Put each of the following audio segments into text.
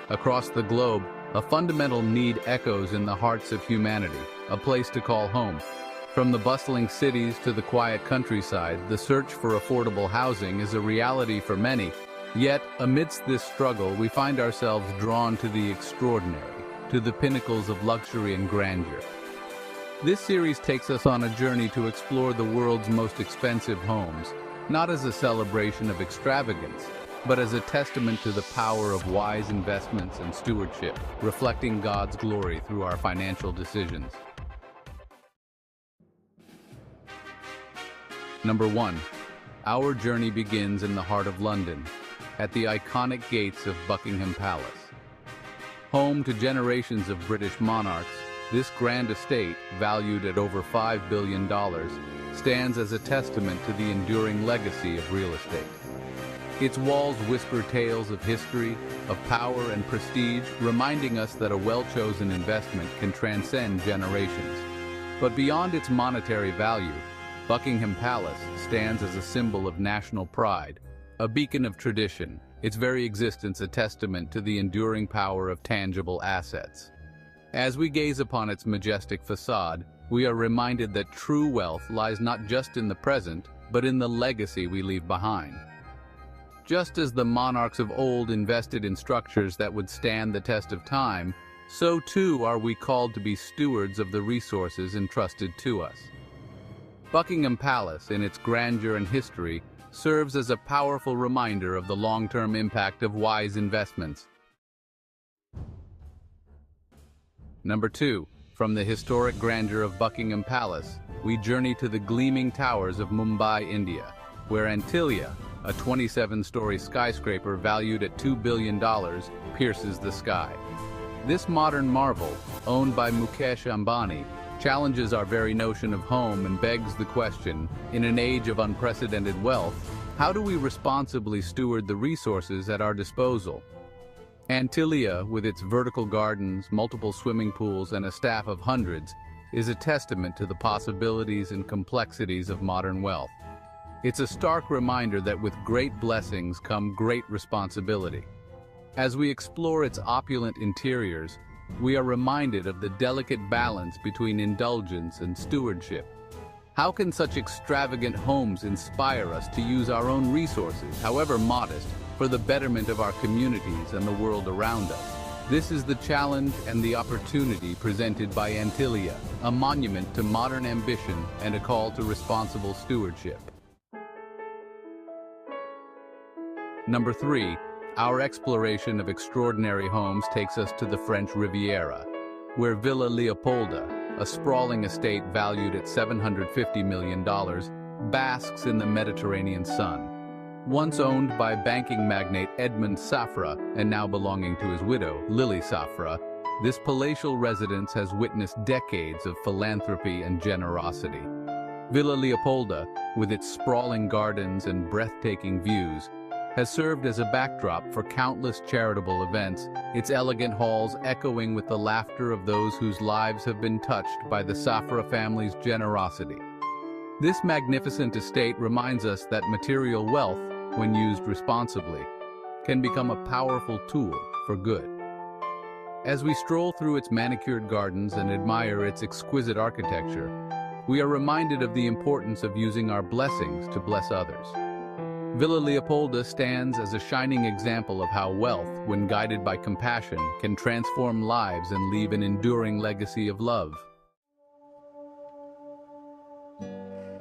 Across the globe, a fundamental need echoes in the hearts of humanity, a place to call home. From the bustling cities to the quiet countryside, the search for affordable housing is a reality for many. Yet, amidst this struggle, we find ourselves drawn to the extraordinary, to the pinnacles of luxury and grandeur. This series takes us on a journey to explore the world's most expensive homes, not as a celebration of extravagance, but as a testament to the power of wise investments and stewardship, reflecting God's glory through our financial decisions. Number 1. Our journey begins in the heart of London, at the iconic gates of Buckingham Palace. Home to generations of British monarchs, this grand estate, valued at over $5 billion, stands as a testament to the enduring legacy of real estate. Its walls whisper tales of history, of power and prestige, reminding us that a well-chosen investment can transcend generations. But beyond its monetary value, Buckingham Palace stands as a symbol of national pride, a beacon of tradition, its very existence a testament to the enduring power of tangible assets. As we gaze upon its majestic facade, we are reminded that true wealth lies not just in the present, but in the legacy we leave behind. Just as the monarchs of old invested in structures that would stand the test of time, so too are we called to be stewards of the resources entrusted to us. Buckingham Palace, in its grandeur and history, serves as a powerful reminder of the long-term impact of wise investments. Number 2. From the historic grandeur of Buckingham Palace, we journey to the gleaming towers of Mumbai, India, where Antilia, a 27-story skyscraper valued at $2 billion, pierces the sky. This modern marvel, owned by Mukesh Ambani, challenges our very notion of home and begs the question, in an age of unprecedented wealth, how do we responsibly steward the resources at our disposal? Antilia, with its vertical gardens, multiple swimming pools, and a staff of hundreds, is a testament to the possibilities and complexities of modern wealth. It's a stark reminder that with great blessings come great responsibility. As we explore its opulent interiors, we are reminded of the delicate balance between indulgence and stewardship. How can such extravagant homes inspire us to use our own resources, however modest, for the betterment of our communities and the world around us? This is the challenge and the opportunity presented by Antilia, a monument to modern ambition and a call to responsible stewardship. Number 3. Our exploration of extraordinary homes takes us to the French Riviera, where Villa Leopolda, a sprawling estate valued at $750 million, basks in the Mediterranean sun. Once owned by banking magnate Edmond Safra and now belonging to his widow, Lily Safra, this palatial residence has witnessed decades of philanthropy and generosity. Villa Leopolda, with its sprawling gardens and breathtaking views, has served as a backdrop for countless charitable events, its elegant halls echoing with the laughter of those whose lives have been touched by the Safra family's generosity. This magnificent estate reminds us that material wealth, when used responsibly, can become a powerful tool for good. As we stroll through its manicured gardens and admire its exquisite architecture, we are reminded of the importance of using our blessings to bless others. Villa Leopolda stands as a shining example of how wealth, when guided by compassion, can transform lives and leave an enduring legacy of love.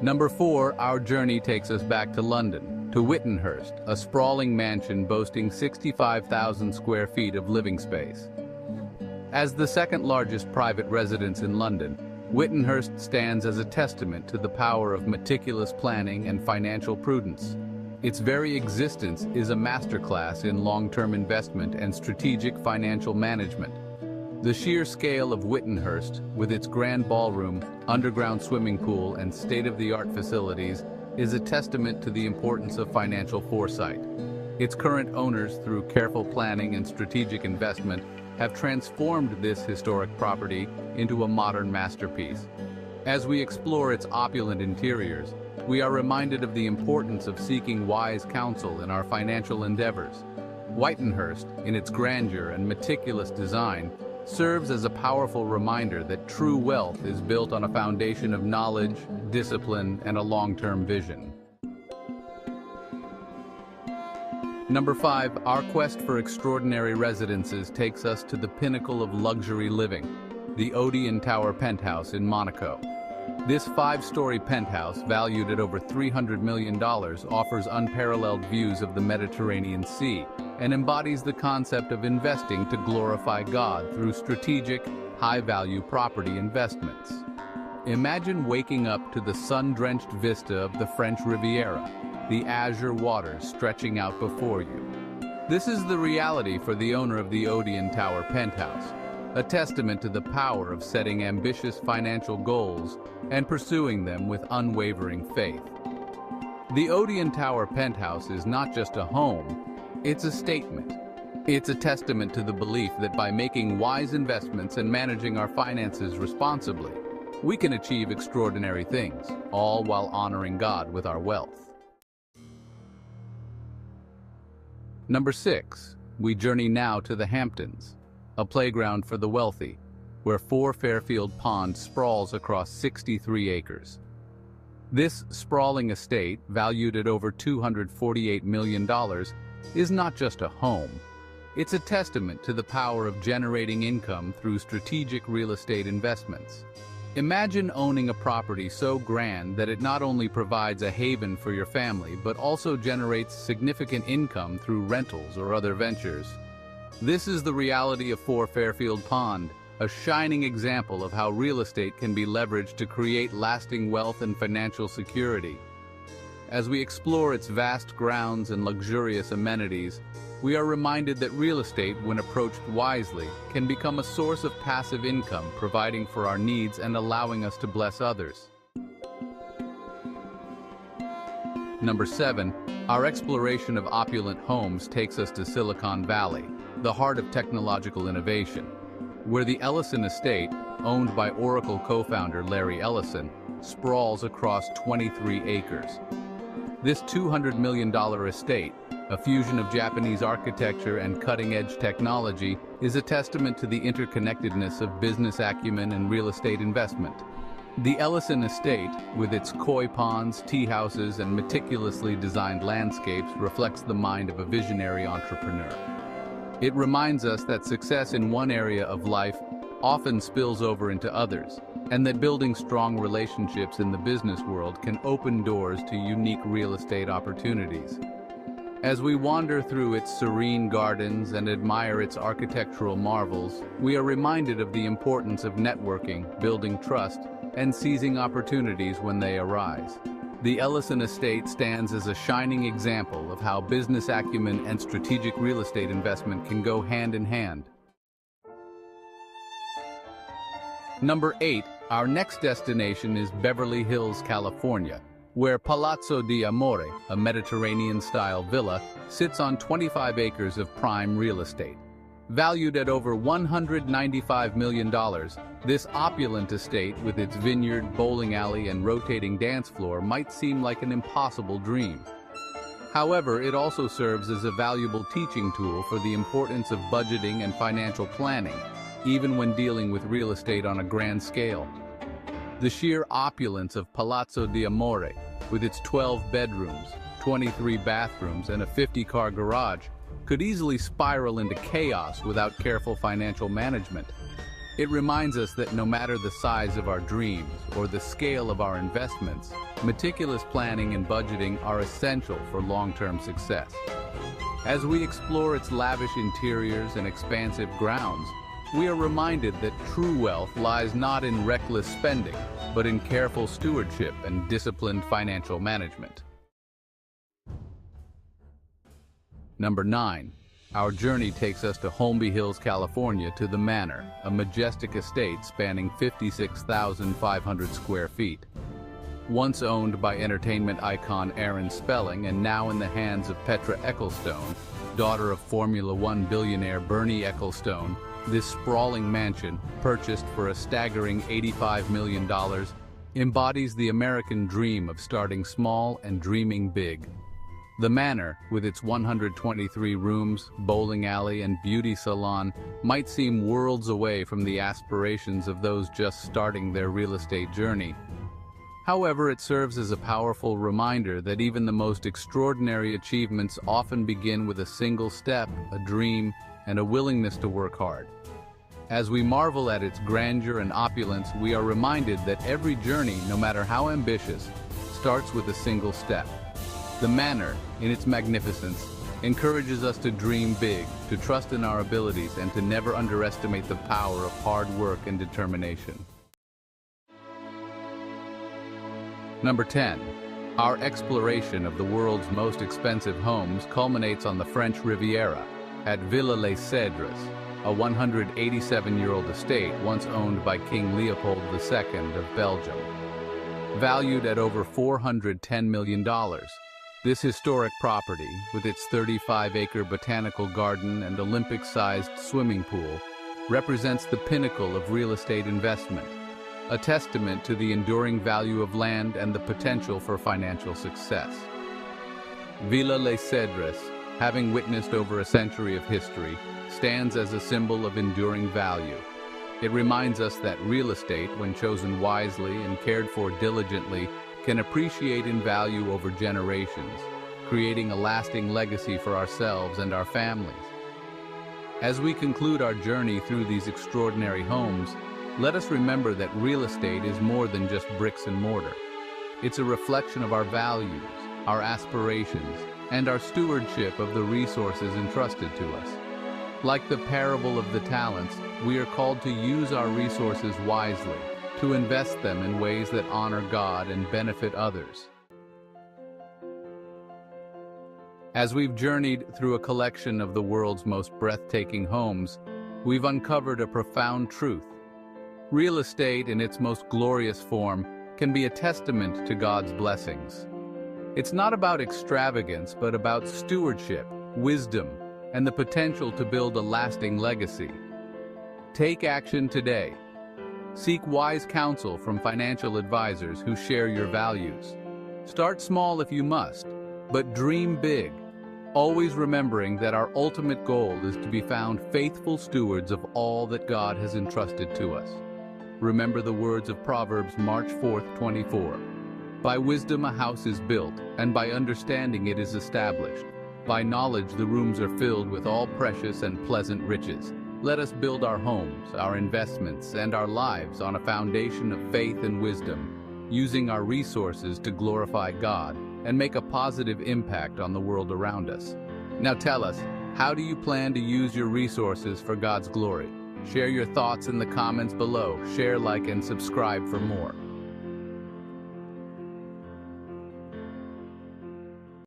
Number 4, our journey takes us back to London, to Whittenhurst, a sprawling mansion boasting 65,000 square feet of living space. As the second largest private residence in London, Whittenhurst stands as a testament to the power of meticulous planning and financial prudence. Its very existence is a masterclass in long-term investment and strategic financial management. The sheer scale of Whittenhurst, with its grand ballroom, underground swimming pool, and state-of-the-art facilities, is a testament to the importance of financial foresight. Its current owners, through careful planning and strategic investment, have transformed this historic property into a modern masterpiece. As we explore its opulent interiors, we are reminded of the importance of seeking wise counsel in our financial endeavors. Whitenhurst, in its grandeur and meticulous design, serves as a powerful reminder that true wealth is built on a foundation of knowledge, discipline, and a long-term vision. Number 5, our quest for extraordinary residences takes us to the pinnacle of luxury living, the Odeon Tower penthouse in Monaco. This 5-story penthouse, valued at over $300 million, offers unparalleled views of the Mediterranean Sea and embodies the concept of investing to glorify God through strategic, high-value property investments. Imagine waking up to the sun-drenched vista of the French Riviera, the azure waters stretching out before you. This is the reality for the owner of the Odeon Tower penthouse, a testament to the power of setting ambitious financial goals and pursuing them with unwavering faith. The Odeon Tower penthouse is not just a home, it's a statement. It's a testament to the belief that by making wise investments and managing our finances responsibly, we can achieve extraordinary things, all while honoring God with our wealth. Number 6, we journey now to the Hamptons, a playground for the wealthy, where 4 Fairfield Pond sprawls across 63 acres. This sprawling estate, valued at over $248 million, is not just a home. It's a testament to the power of generating income through strategic real estate investments. Imagine owning a property so grand that it not only provides a haven for your family, but also generates significant income through rentals or other ventures. This is the reality of 4 Fairfield Pond, a shining example of how real estate can be leveraged to create lasting wealth and financial security. As we explore its vast grounds and luxurious amenities, we are reminded that real estate, when approached wisely, can become a source of passive income, providing for our needs and allowing us to bless others. Number 7, our exploration of opulent homes takes us to Silicon Valley, the heart of technological innovation, where the Ellison estate, owned by Oracle co-founder Larry Ellison, sprawls across 23 acres. This $200 million estate, a fusion of Japanese architecture and cutting-edge technology, is a testament to the interconnectedness of business acumen and real estate investment. The Ellison estate, with its koi ponds, tea houses, and meticulously designed landscapes, reflects the mind of a visionary entrepreneur. It reminds us that success in one area of life often spills over into others, and that building strong relationships in the business world can open doors to unique real estate opportunities. As we wander through its serene gardens and admire its architectural marvels, we are reminded of the importance of networking, building trust, and seizing opportunities when they arise. The Ellison estate stands as a shining example of how business acumen and strategic real estate investment can go hand in hand. Number 8, our next destination is Beverly Hills, California, where Palazzo di Amore, a Mediterranean-style villa, sits on 25 acres of prime real estate. Valued at over $195 million, this opulent estate, with its vineyard, bowling alley, and rotating dance floor, might seem like an impossible dream. However, it also serves as a valuable teaching tool for the importance of budgeting and financial planning, even when dealing with real estate on a grand scale. The sheer opulence of Palazzo di Amore, with its 12 bedrooms, 23 bathrooms, and a 50-car garage, could easily spiral into chaos without careful financial management. It reminds us that no matter the size of our dreams or the scale of our investments, meticulous planning and budgeting are essential for long-term success. As we explore its lavish interiors and expansive grounds, we are reminded that true wealth lies not in reckless spending, but in careful stewardship and disciplined financial management. Number 9, our journey takes us to Holmby Hills, California, to the Manor, a majestic estate spanning 56,500 square feet. Once owned by entertainment icon Aaron Spelling and now in the hands of Petra Ecclestone, daughter of Formula One billionaire Bernie Ecclestone, this sprawling mansion, purchased for a staggering $85 million, embodies the American dream of starting small and dreaming big. The manor, with its 123 rooms, bowling alley, and beauty salon, might seem worlds away from the aspirations of those just starting their real estate journey. However, it serves as a powerful reminder that even the most extraordinary achievements often begin with a single step, a dream, and a willingness to work hard. As we marvel at its grandeur and opulence, we are reminded that every journey, no matter how ambitious, starts with a single step. The manor, in its magnificence, encourages us to dream big, to trust in our abilities, and to never underestimate the power of hard work and determination. Number 10. Our exploration of the world's most expensive homes culminates on the French Riviera, at Villa Les Cèdres, a 187-year-old estate once owned by King Leopold II of Belgium. Valued at over $410 million, this historic property, with its 35-acre botanical garden and Olympic-sized swimming pool, represents the pinnacle of real estate investment, a testament to the enduring value of land and the potential for financial success. Villa Les Cèdres, having witnessed over a century of history, stands as a symbol of enduring value. It reminds us that real estate, when chosen wisely and cared for diligently, can appreciate in value over generations, creating a lasting legacy for ourselves and our families. As we conclude our journey through these extraordinary homes, let us remember that real estate is more than just bricks and mortar. It's a reflection of our values, our aspirations, and our stewardship of the resources entrusted to us. Like the parable of the talents, we are called to use our resources wisely, to invest them in ways that honor God and benefit others. As we've journeyed through a collection of the world's most breathtaking homes, we've uncovered a profound truth. Real estate, in its most glorious form, can be a testament to God's blessings. It's not about extravagance, but about stewardship, wisdom, and the potential to build a lasting legacy. Take action today. Seek wise counsel from financial advisors who share your values. Start small if you must, but dream big, always remembering that our ultimate goal is to be found faithful stewards of all that God has entrusted to us. Remember the words of Proverbs, March 4th, 24. By wisdom a house is built, and by understanding it is established. By knowledge the rooms are filled with all precious and pleasant riches. Let us build our homes, our investments, and our lives on a foundation of faith and wisdom, using our resources to glorify God and make a positive impact on the world around us. Now tell us, how do you plan to use your resources for God's glory? Share your thoughts in the comments below. Share, like, and subscribe for more.